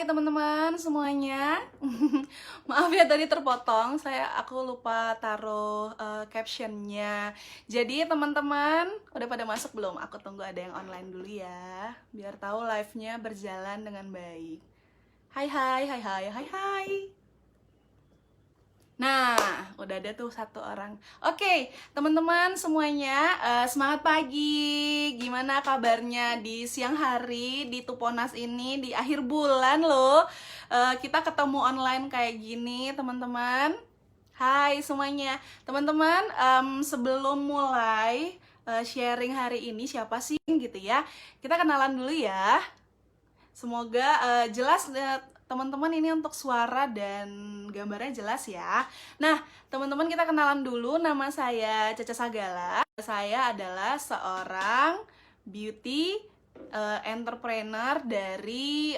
Hai teman-teman semuanya. Maaf ya tadi terpotong, aku lupa taruh captionnya. Jadi teman-teman udah pada masuk belum? Aku tunggu ada yang online dulu ya, biar tahu live-nya berjalan dengan baik. Hai hai hai hai hai hai. Nah, udah ada tuh satu orang. Oke, teman-teman semuanya, semangat pagi. Gimana kabarnya di siang hari, di Tuponas ini, di akhir bulan loh. Kita ketemu online kayak gini, teman-teman. Hai semuanya. Teman-teman, sebelum mulai sharing hari ini, siapa sih gitu ya? Kita kenalan dulu ya. Semoga jelas teman-teman ini untuk suara dan gambarnya jelas ya. Nah, teman-teman kita kenalan dulu. Nama saya Caca Sagala. Saya adalah seorang beauty entrepreneur dari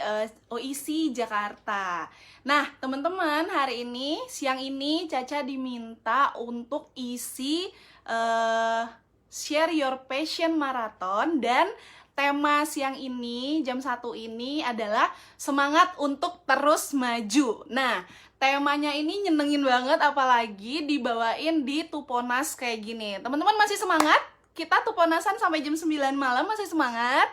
OIC Jakarta. Nah, teman-teman, hari ini, siang ini Caca diminta untuk isi Share Your Passion Marathon, dan tema siang ini, jam 1 ini adalah semangat untuk terus maju. Nah, temanya ini nyenengin banget, apalagi dibawain di Tuponas kayak gini. Teman-teman masih semangat? Kita Tuponasan sampai jam 9 malam, masih semangat?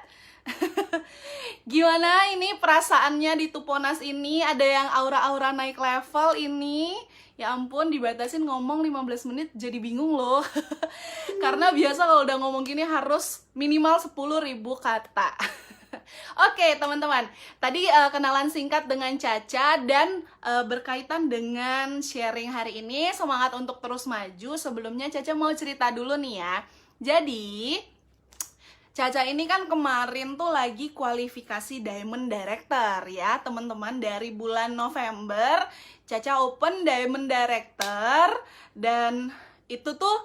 Gimana ini perasaannya di Tuponas ini? Ada yang aura-aura naik level ini. Ya ampun, dibatasin ngomong 15 menit jadi bingung loh. Karena biasa kalau udah ngomong gini harus minimal 10.000 kata. Oke teman-teman, tadi kenalan singkat dengan Caca dan berkaitan dengan sharing hari ini, semangat untuk terus maju. Sebelumnya Caca mau cerita dulu nih ya. Jadi Caca ini kan kemarin tuh lagi kualifikasi Diamond Director ya teman-teman. Dari bulan November Caca open Diamond Director, dan itu tuh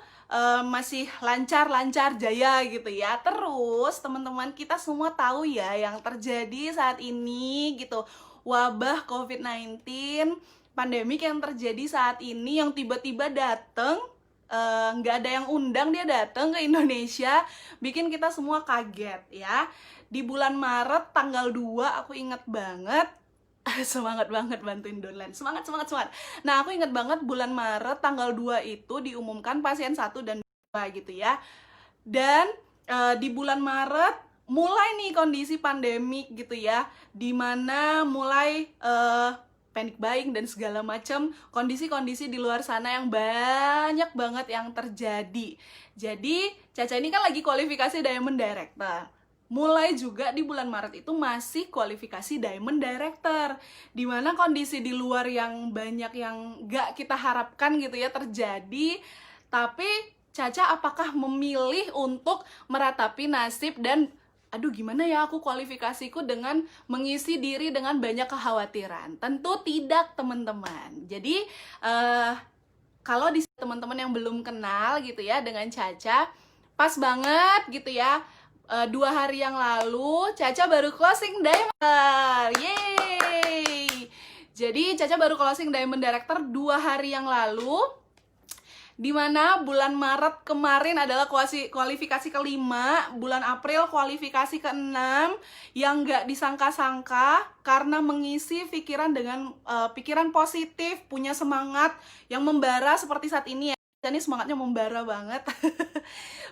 masih lancar-lancar jaya gitu ya. Terus teman-teman, kita semua tahu ya yang terjadi saat ini gitu, wabah COVID-19, pandemik yang terjadi saat ini, yang tiba-tiba dateng, nggak ada yang undang, dia datang ke Indonesia, bikin kita semua kaget ya. Di bulan Maret tanggal 2 aku inget banget. Semangat banget bantuin downline, semangat. Nah, aku inget banget bulan Maret tanggal 2 itu diumumkan pasien 1 dan 2 gitu ya. Dan di bulan Maret mulai nih kondisi pandemik gitu ya, dimana mulai panic buying dan segala macam kondisi-kondisi di luar sana yang banyak banget yang terjadi. Jadi Caca ini kan lagi kualifikasi Diamond Director. Mulai juga di bulan Maret itu masih kualifikasi Diamond Director, dimana kondisi di luar yang banyak yang gak kita harapkan gitu ya terjadi. Tapi Caca apakah memilih untuk meratapi nasib dan aduh gimana ya aku kualifikasiku dengan mengisi diri dengan banyak kekhawatiran? Tentu tidak teman-teman. Jadi kalau di teman-teman yang belum kenal gitu ya dengan Caca, pas banget gitu ya. 2 hari yang lalu Caca baru closing Diamond. Yeay. Jadi Caca baru closing Diamond Director 2 hari yang lalu, dimana bulan Maret kemarin adalah kualifikasi kelima, bulan April kualifikasi ke-6, yang gak disangka-sangka karena mengisi pikiran dengan pikiran positif, punya semangat yang membara seperti saat ini ya. Ini semangatnya membara banget.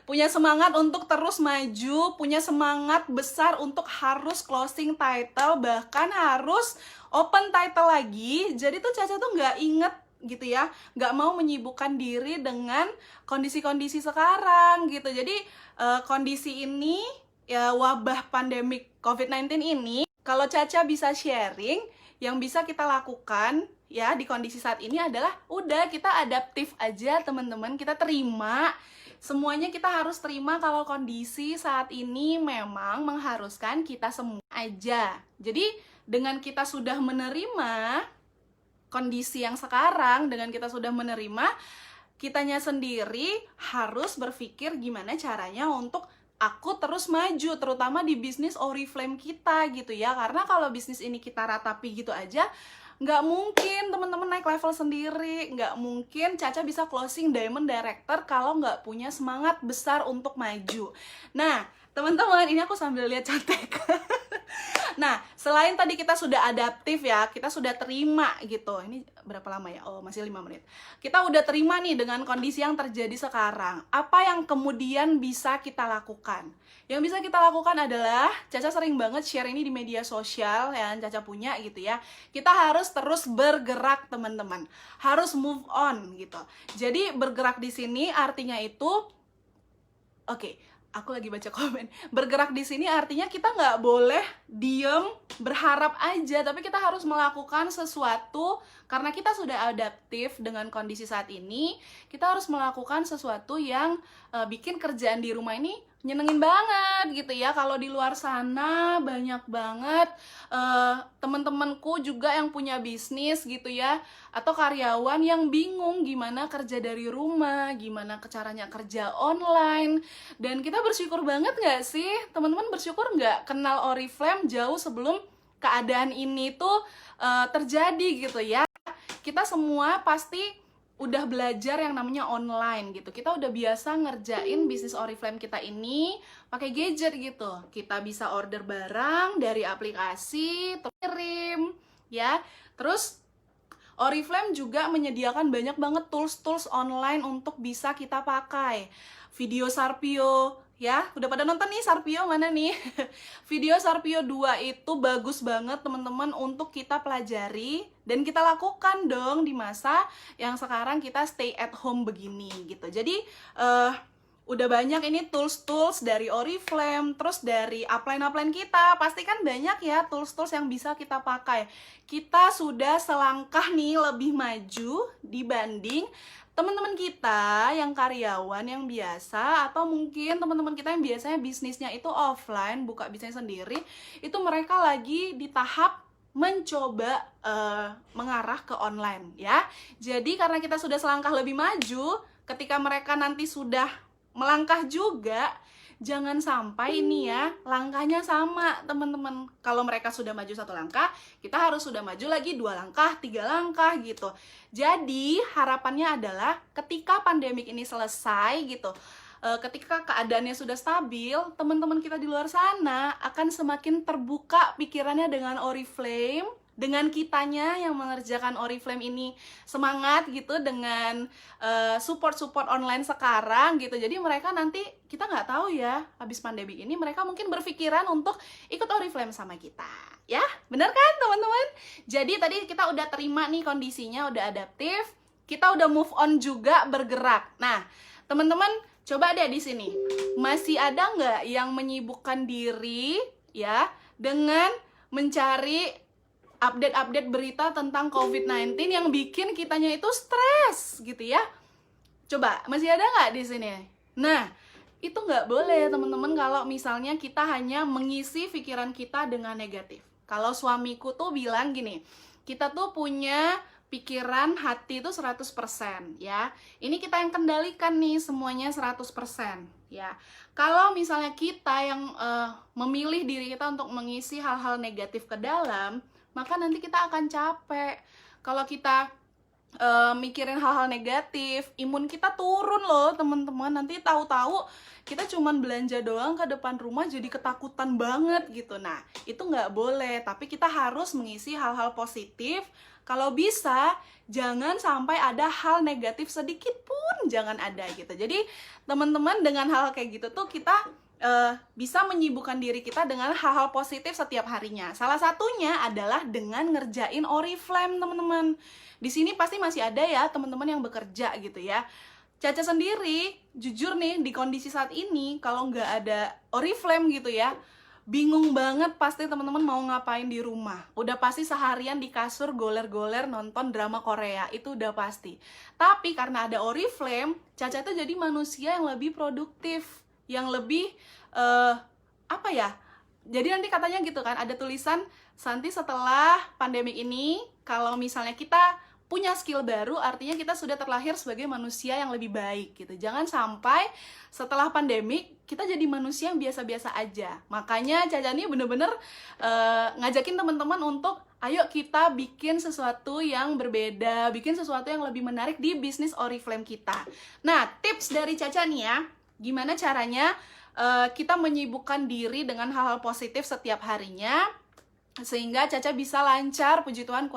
Punya semangat untuk terus maju, punya semangat besar untuk harus closing title, bahkan harus open title lagi. Jadi tuh Caca tuh nggak inget gitu ya, nggak mau menyibukkan diri dengan kondisi-kondisi sekarang gitu. Jadi kondisi ini ya, wabah pandemik COVID-19 ini, kalau Caca bisa sharing, yang bisa kita lakukan ya di kondisi saat ini adalah udah kita adaptif aja teman-teman, kita terima semuanya. Kita harus terima kalau kondisi saat ini memang mengharuskan kita semua aja. Jadi dengan kita sudah menerima kondisi yang sekarang, dengan kita sudah menerima, kitanya sendiri harus berpikir gimana caranya untuk aku terus maju, terutama di bisnis Oriflame kita gitu ya. Karena kalau bisnis ini kita ratapi gitu aja, nggak mungkin teman-teman naik level sendiri, nggak mungkin Caca bisa closing Diamond Director kalau nggak punya semangat besar untuk maju. Nah teman-teman, ini aku sambil lihat contekan. Nah, selain tadi kita sudah adaptif ya, kita sudah terima gitu. Ini berapa lama ya? Oh, masih 5 menit. Kita udah terima nih dengan kondisi yang terjadi sekarang. Apa yang kemudian bisa kita lakukan? Yang bisa kita lakukan adalah, Caca sering banget share ini di media sosial yang Caca punya gitu ya. Kita harus terus bergerak, teman-teman. Harus move on gitu. Jadi bergerak di sini artinya itu, oke, aku lagi baca komen. Bergerak di sini artinya kita nggak boleh diem, berharap aja, tapi kita harus melakukan sesuatu karena kita sudah adaptif dengan kondisi saat ini. Kita harus melakukan sesuatu yang bikin kerjaan di rumah ini nyenengin banget gitu ya. Kalau di luar sana banyak banget teman-temanku juga yang punya bisnis gitu ya, atau karyawan yang bingung gimana kerja dari rumah, gimana caranya kerja online. Dan kita bersyukur banget nggak sih, teman-teman, bersyukur nggak kenal Oriflame jauh sebelum keadaan ini tuh terjadi gitu ya. Kita semua pasti udah belajar yang namanya online gitu. Kita udah biasa ngerjain bisnis Oriflame kita ini pakai gadget gitu. Kita bisa order barang dari aplikasi, kirim ya. Terus Oriflame juga menyediakan banyak banget tools-tools online untuk bisa kita pakai. Video Sarpio, ya, udah pada nonton nih Sarpio mana nih? Video Sarpio 2 itu bagus banget teman-teman untuk kita pelajari dan kita lakukan dong di masa yang sekarang kita stay at home begini gitu. Jadi udah banyak ini tools-tools dari Oriflame, terus dari upline-upline kita, pasti kan banyak ya tools-tools yang bisa kita pakai. Kita sudah selangkah nih lebih maju dibanding teman-teman kita yang karyawan yang biasa, atau mungkin teman-teman kita yang biasanya bisnisnya itu offline, buka bisnis sendiri, itu mereka lagi di tahap mencoba mengarah ke online ya. Jadi karena kita sudah selangkah lebih maju, ketika mereka nanti sudah melangkah juga, jangan sampai ini ya langkahnya sama teman-teman. Kalau mereka sudah maju 1 langkah, kita harus sudah maju lagi 2 langkah, 3 langkah gitu. Jadi harapannya adalah ketika pandemik ini selesai gitu, ketika keadaannya sudah stabil, teman-teman kita di luar sana akan semakin terbuka pikirannya dengan Oriflame, dengan kitanya yang mengerjakan Oriflame ini semangat gitu dengan support-support online sekarang gitu. Jadi mereka nanti, kita nggak tahu ya, habis pandemi ini mereka mungkin berpikiran untuk ikut Oriflame sama kita. Ya, bener kan teman-teman? Jadi tadi kita udah terima nih kondisinya, udah adaptif, kita udah move on juga, bergerak. Nah, teman-teman coba deh di sini, masih ada nggak yang menyibukkan diri ya dengan mencari update-update berita tentang COVID-19 yang bikin kitanya itu stres gitu ya? Coba, masih ada nggak di sini? Nah, itu nggak boleh teman-teman kalau misalnya kita hanya mengisi pikiran kita dengan negatif. Kalau suamiku tuh bilang gini, kita tuh punya pikiran hati itu 100% ya. Ini kita yang kendalikan nih semuanya 100% ya. Kalau misalnya kita yang memilih diri kita untuk mengisi hal-hal negatif ke dalam, maka nanti kita akan capek. Kalau kita mikirin hal-hal negatif, imun kita turun loh teman-teman. Nanti tahu-tahu kita cuman belanja doang ke depan rumah jadi ketakutan banget gitu. Nah, itu nggak boleh, tapi kita harus mengisi hal-hal positif. Kalau bisa, jangan sampai ada hal negatif sedikit pun, jangan ada gitu. Jadi teman-teman, dengan hal kayak gitu tuh kita bisa menyibukkan diri kita dengan hal-hal positif setiap harinya. Salah satunya adalah dengan ngerjain Oriflame, teman-teman. Di sini pasti masih ada ya teman-teman yang bekerja gitu ya. Caca sendiri, jujur nih, di kondisi saat ini, kalau nggak ada Oriflame gitu ya, bingung banget pasti teman-teman mau ngapain di rumah. Udah pasti seharian di kasur goler-goler nonton drama Korea, itu udah pasti. Tapi karena ada Oriflame, Caca tuh jadi manusia yang lebih produktif, yang lebih apa ya, jadi nanti katanya gitu kan, ada tulisan, Santi setelah pandemi ini, kalau misalnya kita punya skill baru, artinya kita sudah terlahir sebagai manusia yang lebih baik gitu. Jangan sampai setelah pandemi kita jadi manusia yang biasa-biasa aja. Makanya Caca ini bener-bener ngajakin teman-teman untuk ayo kita bikin sesuatu yang berbeda, bikin sesuatu yang lebih menarik di bisnis Oriflame kita. Nah, tips dari Caca nih ya, gimana caranya kita menyibukkan diri dengan hal-hal positif setiap harinya. sehingga Caca bisa lancar, puji Tuhan,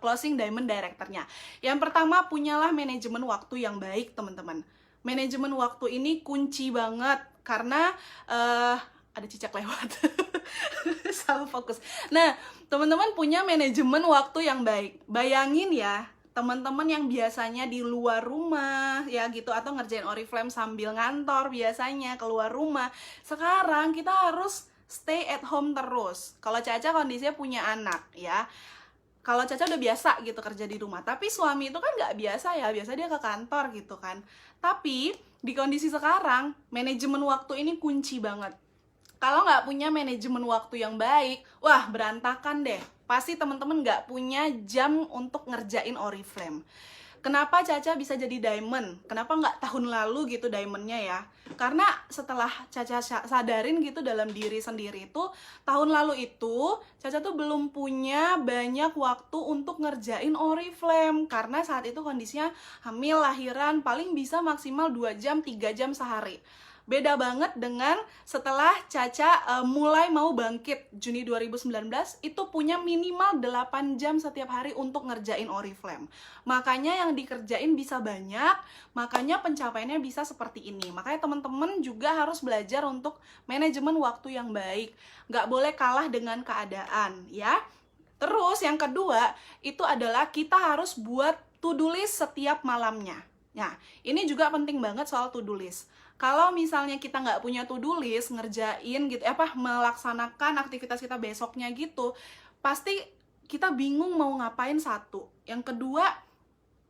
closing Diamond Director-nya. Yang pertama, punyalah manajemen waktu yang baik, teman-teman. Manajemen waktu ini kunci banget, karena ada cicak lewat. Salah fokus. Nah, teman-teman punya manajemen waktu yang baik. Bayangin ya, teman-teman yang biasanya di luar rumah ya gitu, atau ngerjain Oriflame sambil ngantor biasanya keluar rumah, sekarang kita harus stay at home terus. Kalau Caca kondisinya punya anak ya, kalau Caca udah biasa gitu kerja di rumah, tapi suami itu kan nggak biasa ya, biasa dia ke kantor gitu kan. Tapi di kondisi sekarang, manajemen waktu ini kunci banget. Kalau nggak punya manajemen waktu yang baik, wah berantakan deh. Pasti teman-teman nggak punya jam untuk ngerjain Oriflame. Kenapa Caca bisa jadi diamond? Kenapa nggak tahun lalu gitu diamondnya ya? Karena setelah Caca sadarin gitu dalam diri sendiri itu, tahun lalu itu Caca tuh belum punya banyak waktu untuk ngerjain Oriflame. Karena saat itu kondisinya hamil, lahiran, paling bisa maksimal 2 jam, 3 jam sehari. Beda banget dengan setelah Caca mulai mau bangkit Juni 2019, itu punya minimal 8 jam setiap hari untuk ngerjain Oriflame. Makanya yang dikerjain bisa banyak, makanya pencapaiannya bisa seperti ini. Makanya teman-teman juga harus belajar untuk manajemen waktu yang baik. Nggak boleh kalah dengan keadaan ya. Terus yang kedua, itu adalah kita harus buat to-do list setiap malamnya. Nah, ini juga penting banget soal to-do list. Kalau misalnya kita nggak punya to-do list, ngerjain gitu, melaksanakan aktivitas kita besoknya gitu, pasti kita bingung mau ngapain satu. Yang kedua,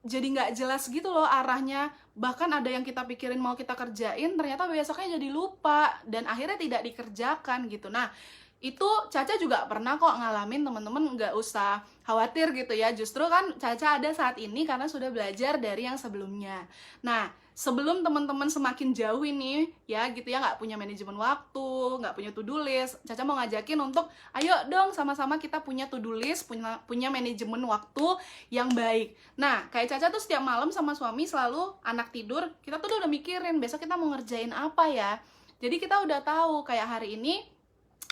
jadi nggak jelas gitu loh arahnya. Bahkan ada yang kita pikirin mau kita kerjain, ternyata besoknya jadi lupa, dan akhirnya tidak dikerjakan gitu. Nah, itu Caca juga pernah kok ngalamin, teman-teman nggak usah khawatir gitu ya. Justru kan Caca ada saat ini karena sudah belajar dari yang sebelumnya. Nah, sebelum teman-teman semakin jauh ini ya gitu ya, nggak punya manajemen waktu, nggak punya to-do list, Caca mau ngajakin untuk ayo dong sama-sama kita punya to-do list, punya manajemen waktu yang baik. Nah, kayak Caca tuh setiap malam sama suami selalu anak tidur, kita tuh udah mikirin besok kita mau ngerjain apa ya. Jadi kita udah tahu kayak hari ini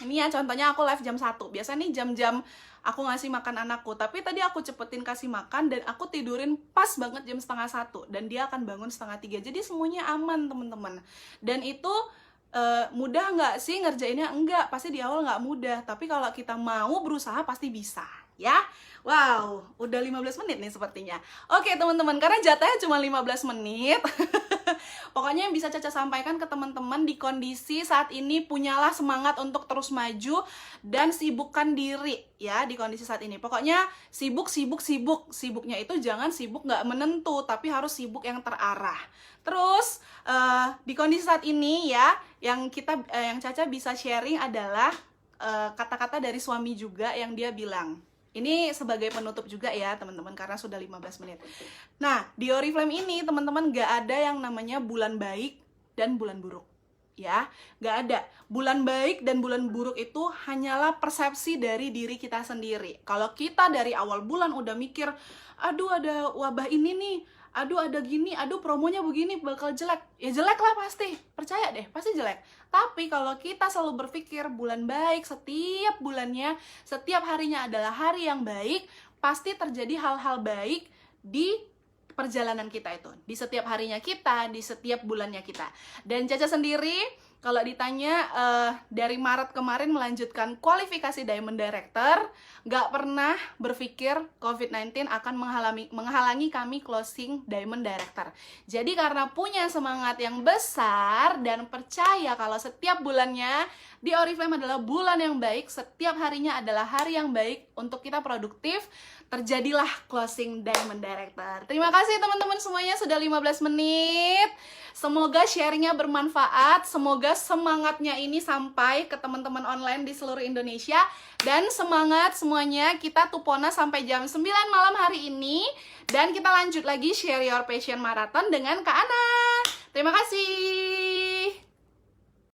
ya contohnya aku live jam 1. Biasa nih jam-jam aku ngasih makan anakku, tapi tadi aku cepetin kasih makan dan aku tidurin pas banget jam 12:30 dan dia akan bangun 2:30. Jadi semuanya aman teman-teman. Dan itu mudah nggak sih ngerjainnya? Enggak, pasti di awal nggak mudah, tapi kalau kita mau berusaha pasti bisa ya. Wow, udah 15 menit nih sepertinya. Oke teman-teman, karena jatahnya cuma 15 menit pokoknya yang bisa Caca sampaikan ke teman-teman di kondisi saat ini, punyalah semangat untuk terus maju dan sibukkan diri ya di kondisi saat ini. Pokoknya sibuknya itu jangan sibuk nggak menentu, tapi harus sibuk yang terarah. Terus di kondisi saat ini ya, yang Caca bisa sharing adalah kata-kata dari suami juga yang dia bilang. Ini sebagai penutup juga ya teman-teman, karena sudah 15 menit. Nah, di Oriflame ini teman-teman gak ada yang namanya bulan baik dan bulan buruk ya, gak ada. Bulan baik dan bulan buruk itu hanyalah persepsi dari diri kita sendiri. Kalau kita dari awal bulan udah mikir, aduh ada wabah ini nih, aduh ada gini, aduh promonya begini, bakal jelek. Ya jelek lah pasti, percaya deh, pasti jelek. Tapi kalau kita selalu berpikir bulan baik, setiap bulannya, setiap harinya adalah hari yang baik, pasti terjadi hal-hal baik di perjalanan kita itu, di setiap harinya kita, di setiap bulannya kita. Dan Caca sendiri, kalau ditanya dari Maret kemarin melanjutkan kualifikasi Diamond Director, nggak pernah berpikir COVID-19 akan menghalangi kami closing Diamond Director. Jadi karena punya semangat yang besar dan percaya kalau setiap bulannya di Oriflame adalah bulan yang baik, setiap harinya adalah hari yang baik untuk kita produktif, terjadilah closing Diamond Director. Terima kasih teman-teman semuanya sudah 15 menit. Semoga sharingnya bermanfaat, semoga semangatnya ini sampai ke teman-teman online di seluruh Indonesia. Dan semangat semuanya, kita Tupona sampai jam 9 malam hari ini. Dan kita lanjut lagi Share Your Passion Marathon dengan Kak Ana. Terima kasih.